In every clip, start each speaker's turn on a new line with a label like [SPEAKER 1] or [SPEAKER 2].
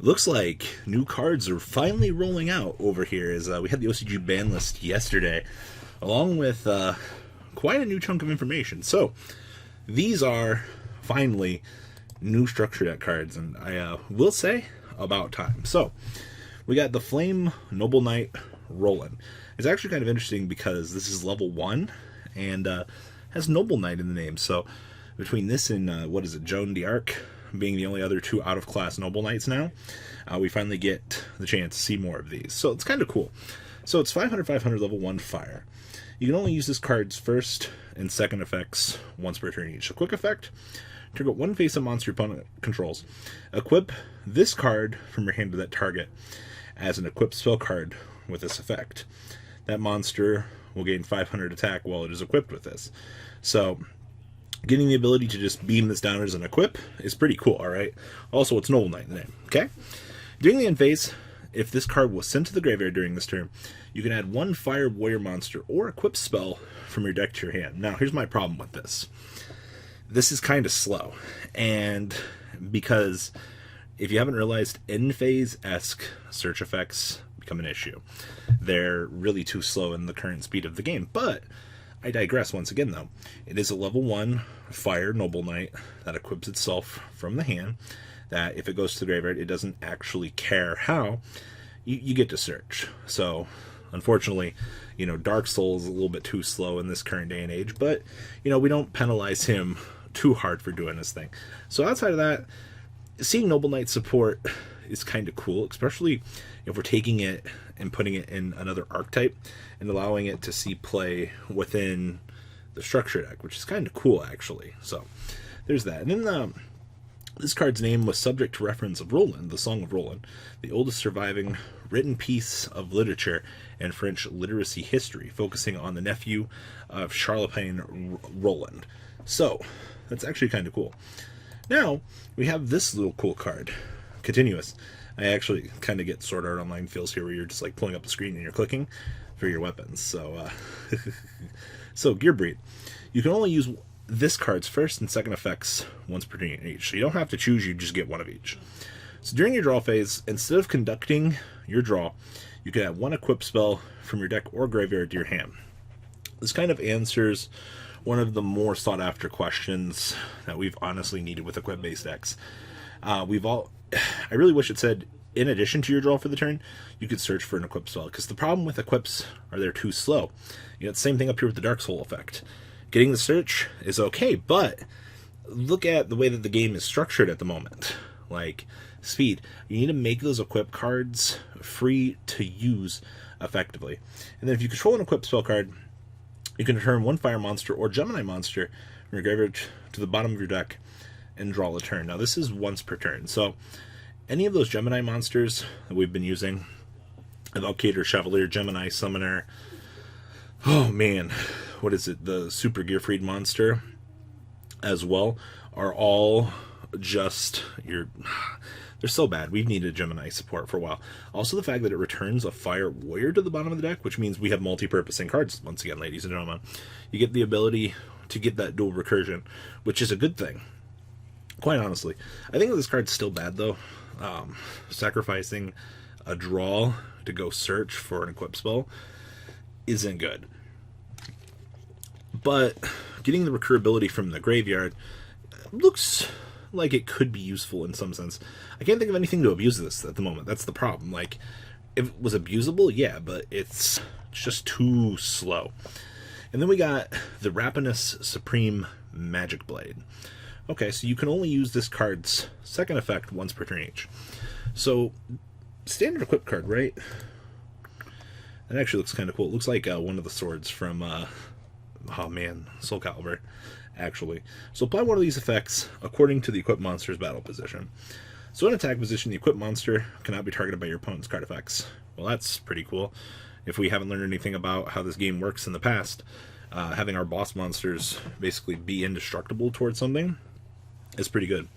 [SPEAKER 1] Looks like new cards are finally rolling out over here as we had the OCG ban list yesterday, along with quite a new chunk of information. So, these are finally new structure deck cards, and I will say, about time. So, we got the Flame Noble Knight Roland. It's actually kind of interesting because this is level 1 and has Noble Knight in the name. So, between this and, Joan d'Arc being the only other two out-of-class Noble Knights now, we finally get the chance to see more of these. So it's kind of cool. So it's 500, level 1 fire. You can only use this card's first and second effects once per turn each. A quick effect, trigger one face-up monster your opponent controls. Equip this card from your hand to that target as an equipped spell card with this effect. That monster will gain 500 attack while it is equipped with this. So, getting the ability to just beam this down as an equip is pretty cool, alright? Also, it's Noble Knight in the name, okay? During the end phase, if this card was sent to the graveyard during this turn, you can add one Fire Warrior monster or equip spell from your deck to your hand. Now, here's my problem with this. This is kind of slow, and because if you haven't realized, end phase-esque search effects become an issue. They're really too slow in the current speed of the game, but I digress once again, though. It is a level 1 Fire Noble Knight that equips itself from the hand, that if it goes to the graveyard, it doesn't actually care how. You get to search. So, unfortunately, Dark Soul is a little bit too slow in this current day and age, but, we don't penalize him too hard for doing this thing. So, outside of that, seeing Noble Knight support is kind of cool, especially if we're taking it and putting it in another archetype and allowing it to see play within the structure deck, which is kind of cool, actually. So, there's that. And then this card's name was subject to reference of Roland, the Song of Roland, the oldest surviving written piece of literature and French literacy history, focusing on the nephew of Charlemagne Roland. So, that's actually kind of cool. Now, we have this little cool card, Continuous. I actually kind of get Sword Art Online feels here, where you're just like pulling up the screen and you're clicking for your weapons. So, so Gearbreed. You can only use this card's first and second effects once per turn each. So you don't have to choose, you just get one of each. So during your draw phase, instead of conducting your draw, you can add one equip spell from your deck or graveyard to your hand. This kind of answers one of the more sought after questions that we've honestly needed with equip-based decks. I really wish it said, in addition to your draw for the turn, you could search for an equip spell, because the problem with equips are they're too slow. It's the same thing up here with the Dark Soul effect. Getting the search is okay, but look at the way that the game is structured at the moment. Like, speed. You need to make those equip cards free to use effectively. And then if you control an equip spell card, you can return one Fire monster or Gemini monster from your graveyard to the bottom of your deck and draw a turn. Now, this is once per turn, so any of those Gemini monsters that we've been using, Evocator, Chevalier, Gemini, Summoner, oh man, what is it, the Super Gearfried monster as well, are all just they're so bad. We've needed Gemini support for a while. Also, the fact that it returns a Fire Warrior to the bottom of the deck, which means we have multi-purposing cards once again, ladies and gentlemen. You get the ability to get that dual recursion, which is a good thing. Quite honestly, I think this card's still bad, though. Sacrificing a draw to go search for an equip spell isn't good. But getting the recurability from the graveyard looks like it could be useful in some sense. I can't think of anything to abuse this at the moment. That's the problem. Like, if it was abusable, yeah, but it's just too slow. And then we got the Rapinus Supreme Magic Blade. Okay, so you can only use this card's second effect once per turn each. So, standard equip card, right? That actually looks kind of cool. It looks like one of the swords from, Soul Calibur, actually. So apply one of these effects according to the equipped monster's battle position. So in attack position, the equipped monster cannot be targeted by your opponent's card effects. Well, that's pretty cool. If we haven't learned anything about how this game works in the past, having our boss monsters basically be indestructible towards something is pretty good.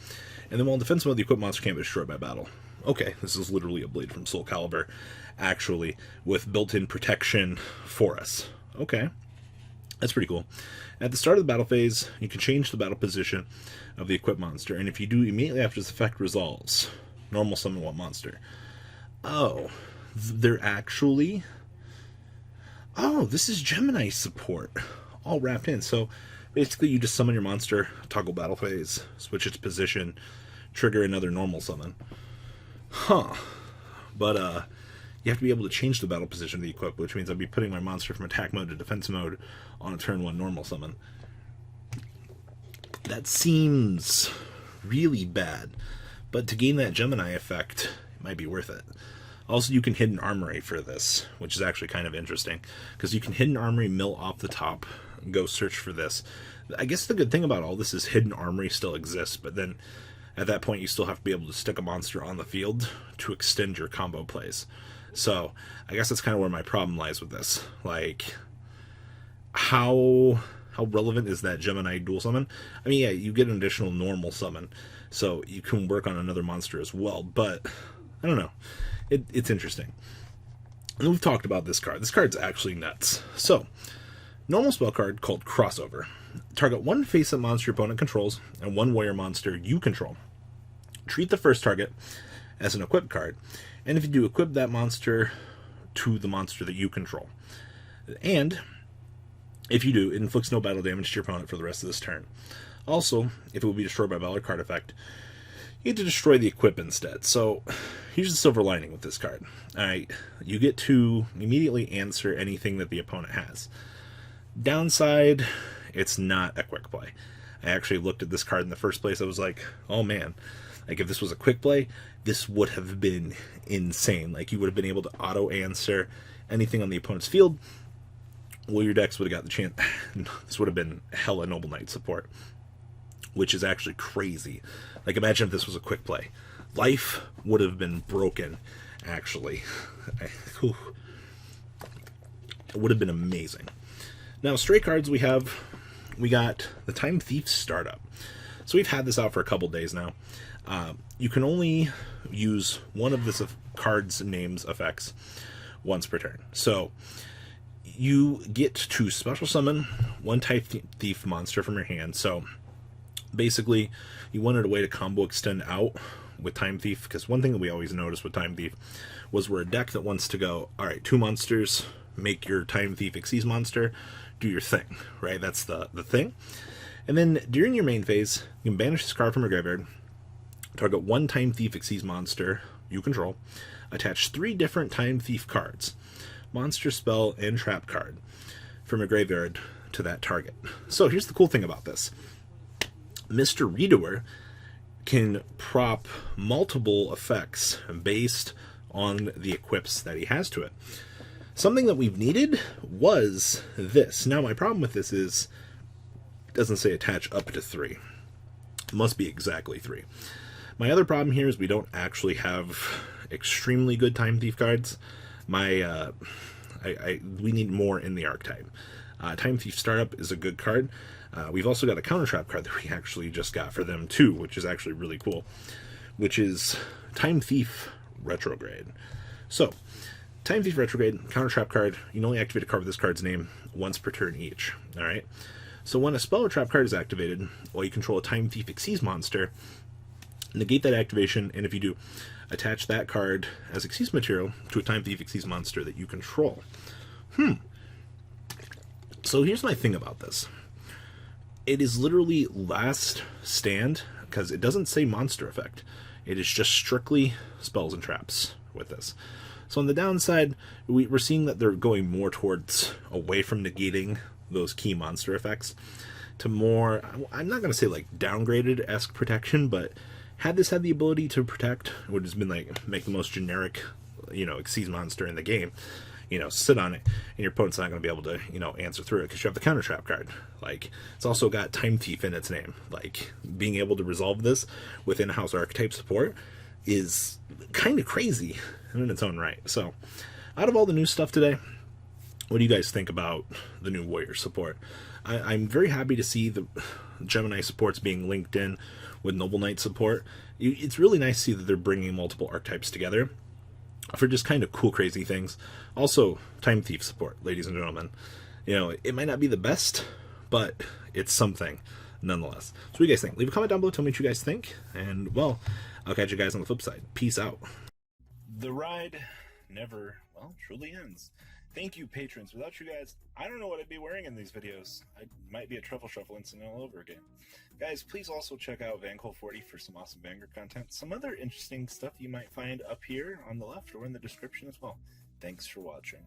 [SPEAKER 1] And then while in defense mode, the equipped monster can't be destroyed by battle. Okay, this is literally a blade from Soul Calibur, actually, with built-in protection for us. Okay, that's pretty cool. At the start of the battle phase, you can change the battle position of the equipped monster, and if you do immediately after this effect resolves, Normal summon what monster? Oh, they're actually... Oh, this is Gemini support, all wrapped in. So basically you just summon your monster, toggle battle phase, switch its position, trigger another normal summon. Huh. But you have to be able to change the battle position of the equip, which means I'd be putting my monster from attack mode to defense mode on a turn 1 normal summon. That seems really bad, but to gain that Gemini effect, it might be worth it. Also, you can hidden armory for this, which is actually kind of interesting, because you can hidden armory mill off the top, and go search for this. I guess the good thing about all this is hidden armory still exists, but then at that point you still have to be able to stick a monster on the field to extend your combo plays. So I guess that's kind of where my problem lies with this. Like, how relevant is that Gemini dual summon? I mean, yeah, you get an additional normal summon, so you can work on another monster as well, but I don't know. It's interesting. And we've talked about this card. This card's actually nuts. So, normal spell card called Crossover. Target one face-up monster your opponent controls and one warrior monster you control. Treat the first target as an equip card, and if you do, equip that monster to the monster that you control. And if you do, it inflicts no battle damage to your opponent for the rest of this turn. Also, if it will be destroyed by Valor card effect, you get to destroy the equip instead. So, here's the silver lining with this card. Alright, you get to immediately answer anything that the opponent has. Downside, it's not a quick play. I actually looked at this card in the first place. I was like, oh man, like if this was a quick play, this would have been insane. Like you would have been able to auto answer anything on the opponent's field. Well, your decks would have got the chance. This would have been hella Noble Knight support, which is actually crazy. Like imagine if this was a quick play. Life would have been broken, actually. It would have been amazing. Now, stray cards we got the Time Thief Startup. So we've had this out for a couple days now. You can only use one of this card's name's effects once per turn. So you get to special summon one Time Thief monster from your hand. So basically, you wanted a way to combo extend out with Time Thief, because one thing that we always noticed with Time Thief was we're a deck that wants to go, alright, 2 monsters, make your Time Thief Xyz monster, do your thing, right? That's the thing. And then during your main phase, you can banish this card from your graveyard, target one Time Thief Xyz monster you control, attach 3 different Time Thief cards, monster, spell, and trap card from your graveyard to that target. So here's the cool thing about this. Mr. Redoer can prop multiple effects based on the equips that he has to it. Something that we've needed was this. Now, my problem with this is it doesn't say attach up to 3. It must be exactly 3. My other problem here is we don't actually have extremely good Time Thief cards. We need more in the archetype. Time Thief Startup is a good card. We've also got a counter trap card that we actually just got for them too, which is actually really cool, which is Time Thief Retrograde. So, Time Thief Retrograde, counter trap card, you can only activate a card with this card's name once per turn each. Alright? So when a spell or trap card is activated, while you control a Time Thief Xyz monster, negate that activation, and if you do, attach that card as Xyz material to a Time Thief Xyz monster that you control. So here's my thing about this. It is literally last stand, because it doesn't say monster effect. It is just strictly spells and traps with this. So on the downside, we're seeing that they're going more towards away from negating those key monster effects to more, I'm not going to say like downgraded-esque protection, but had this had the ability to protect, it would have been like make the most generic, Xyz monster in the game. Sit on it, and your opponent's not going to be able to, answer through it because you have the counter trap card. Like, it's also got Time Thief in its name. Like, being able to resolve this with in-house archetype support is kind of crazy in its own right. So, out of all the new stuff today, what do you guys think about the new Warrior support? I'm very happy to see the Gemini supports being linked in with Noble Knight support. It's really nice to see that they're bringing multiple archetypes together for just kind of cool, crazy things. Also, Time Thief support, ladies and gentlemen. It might not be the best, but it's something nonetheless. So what do you guys think? Leave a comment down below, tell me what you guys think. And, well, I'll catch you guys on the flip side. Peace out. The ride never, well, truly ends. Thank you, patrons. Without you guys, I don't know what I'd be wearing in these videos. I might be a truffle shuffle incident all over again. Guys, please also check out Vanquil40 for some awesome Vanguard content. Some other interesting stuff you might find up here on the left or in the description as well. Thanks for watching.